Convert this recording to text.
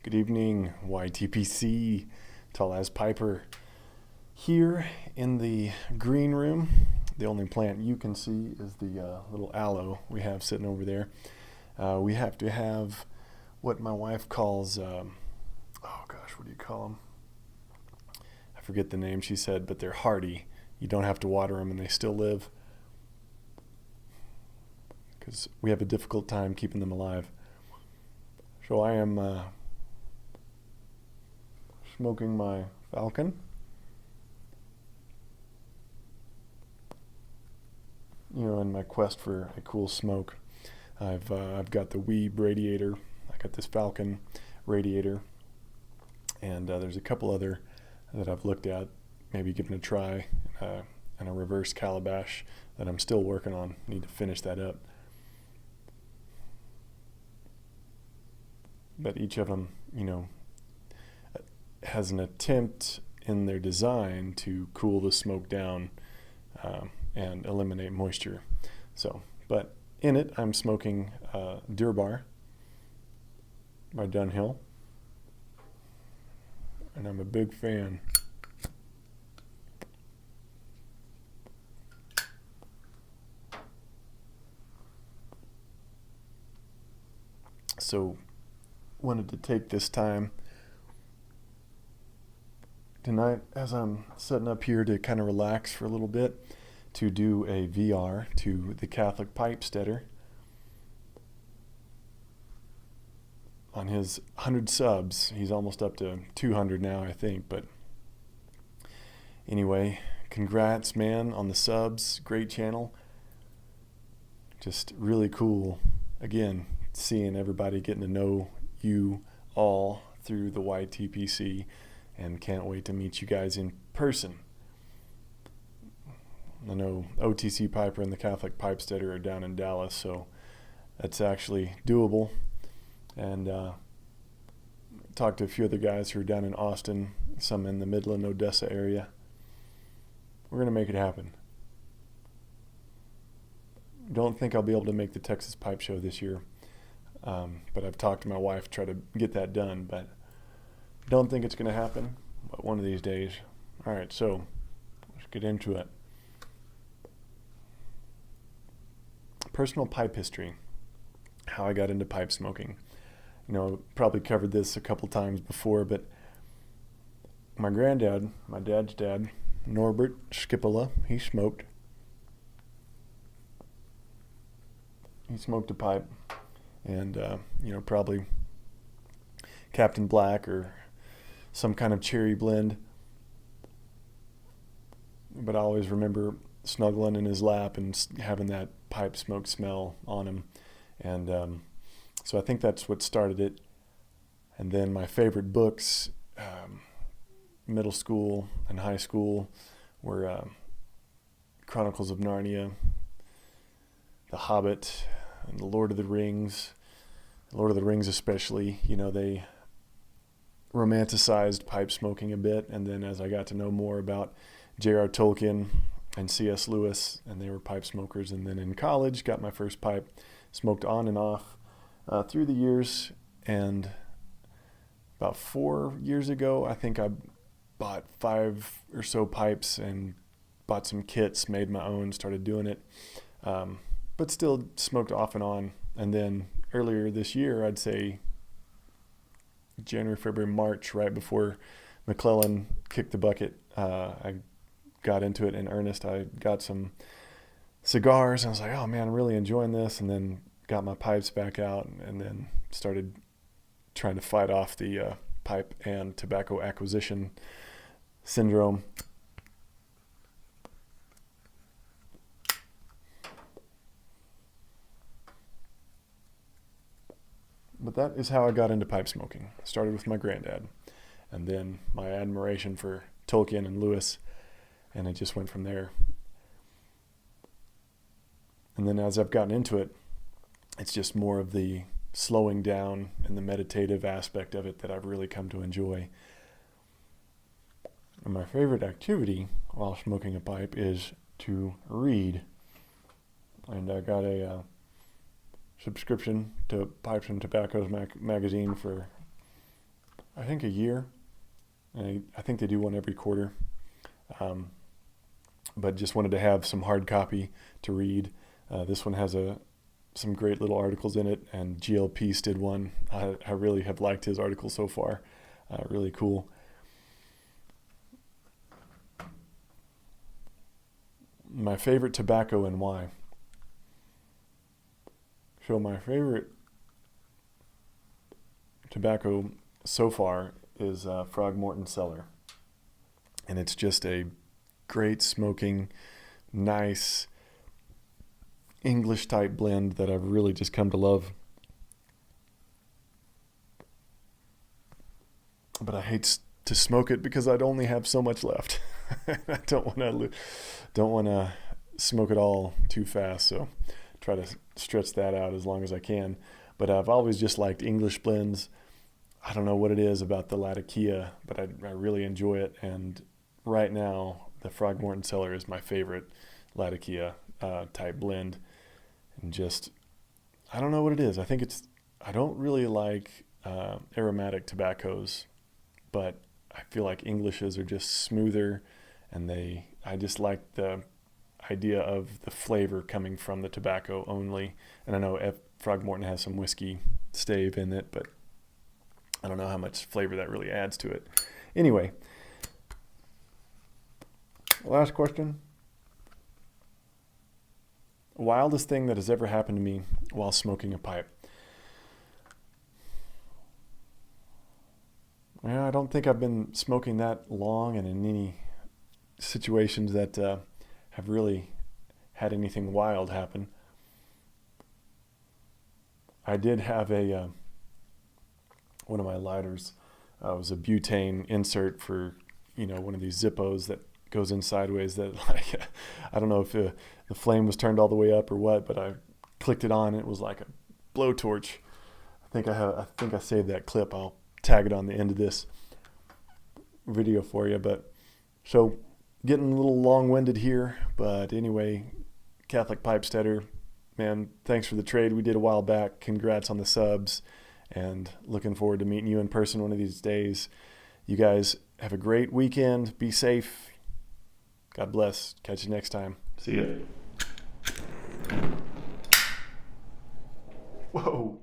Good evening, YTPC, Tall as Piper. Here in the green room, the only plant you can see is the little aloe we have sitting over there. We have to have what my wife calls, what do you call them? I forget the name she said, but they're hardy. You don't have to water them and they still live. Because we have a difficult time keeping them alive. So I am smoking my Falcon. In my quest for a cool smoke, I've got the Weeb radiator. I got this Falcon radiator, and there's a couple other that I've looked at, maybe giving a try, and a reverse calabash that I'm still working on. Need to finish that up. But each of them, has an attempt in their design to cool the smoke down and eliminate moisture. But in it, I'm smoking Durbar by Dunhill, and I'm a big fan. So, wanted to take this time tonight as I'm setting up here to kind of relax for a little bit to do a VR to the CatholicPipeSteader on his 100 subs. He's almost up to 200 now, I think, but anyway, congrats, man, on the subs. Great channel. Just really cool, again, seeing everybody getting to know you all through the YTPC, and can't wait to meet you guys in person. I know OTC Piper and the CatholicPipeSteader are down in Dallas, so that's actually doable. And talked to a few other guys who are down in Austin, some in the Midland, Odessa area. We're going to make it happen. Don't think I'll be able to make the Texas Pipe Show this year. But I've talked to my wife to try to get that done, but don't think it's going to happen, but one of these days. All right, so let's get into it. Personal pipe history, how I got into pipe smoking. Probably covered this a couple times before, but my granddad, my dad's dad, Norbert Skipola, he smoked a pipe. And, probably Captain Black or some kind of cherry blend. But I always remember snuggling in his lap and having that pipe smoke smell on him. And so I think that's what started it. And then my favorite books, middle school and high school, were Chronicles of Narnia, The Hobbit, and The Lord of the Rings. Lord of the Rings especially, they romanticized pipe smoking a bit, and then as I got to know more about J.R. Tolkien and C.S. Lewis, and they were pipe smokers, and then in college got my first pipe, smoked on and off through the years, and about 4 years ago I think I bought 5 or so pipes and bought some kits, made my own, started doing it, but still smoked off and on. And then earlier this year, I'd say January, February, March, right before McClellan kicked the bucket, I got into it in earnest. I got some cigars, and I was like, oh man, I'm really enjoying this. And then got my pipes back out, and then started trying to fight off the pipe and tobacco acquisition syndrome. But that is how I got into pipe smoking. Started with my granddad, and then my admiration for Tolkien and Lewis, and it just went from there. And then as I've gotten into it, it's just more of the slowing down and the meditative aspect of it that I've really come to enjoy. And my favorite activity while smoking a pipe is to read. And I got a subscription to Pipes and Tobaccos magazine for I think a year. I think they do one every quarter. But just wanted to have some hard copy to read. This one has some great little articles in it, and GL Peace did one. I really have liked his article so far. Really cool. My favorite tobacco and why. So my favorite tobacco so far is Frogmorton Cellar. And it's just a great smoking, nice English type blend that I've really just come to love. But I hate to smoke it because I'd only have so much left. I don't want to smoke it all too fast, so try to stretch that out as long as I can. But I've always just liked English blends. I don't know what it is about the Latakia, but I really enjoy it. And right now, the Frogmorton Cellar is my favorite Latakia type blend. And just, I don't know what it is. I don't really like aromatic tobaccos, but I feel like Englishes are just smoother, and I just like the idea of the flavor coming from the tobacco only. And I know Frogmorton has some whiskey stave in it, but I don't know how much flavor that really adds to it. Anyway, last question. Wildest thing that has ever happened to me while smoking a pipe. Yeah, I don't think I've been smoking that long and in any situations that have really had anything wild happen. I did have one of my lighters was a butane insert for, one of these Zippos that goes in sideways that I don't know if the flame was turned all the way up or what, but I clicked it on and it was like a blowtorch. I think I saved that clip. I'll tag it on the end of this video for you. But so getting a little long-winded here, but anyway, CatholicPipeSteader, man, thanks for the trade we did a while back. Congrats on the subs, and looking forward to meeting you in person one of these days. You guys have a great weekend. Be safe. God bless. Catch you next time. See ya. Whoa.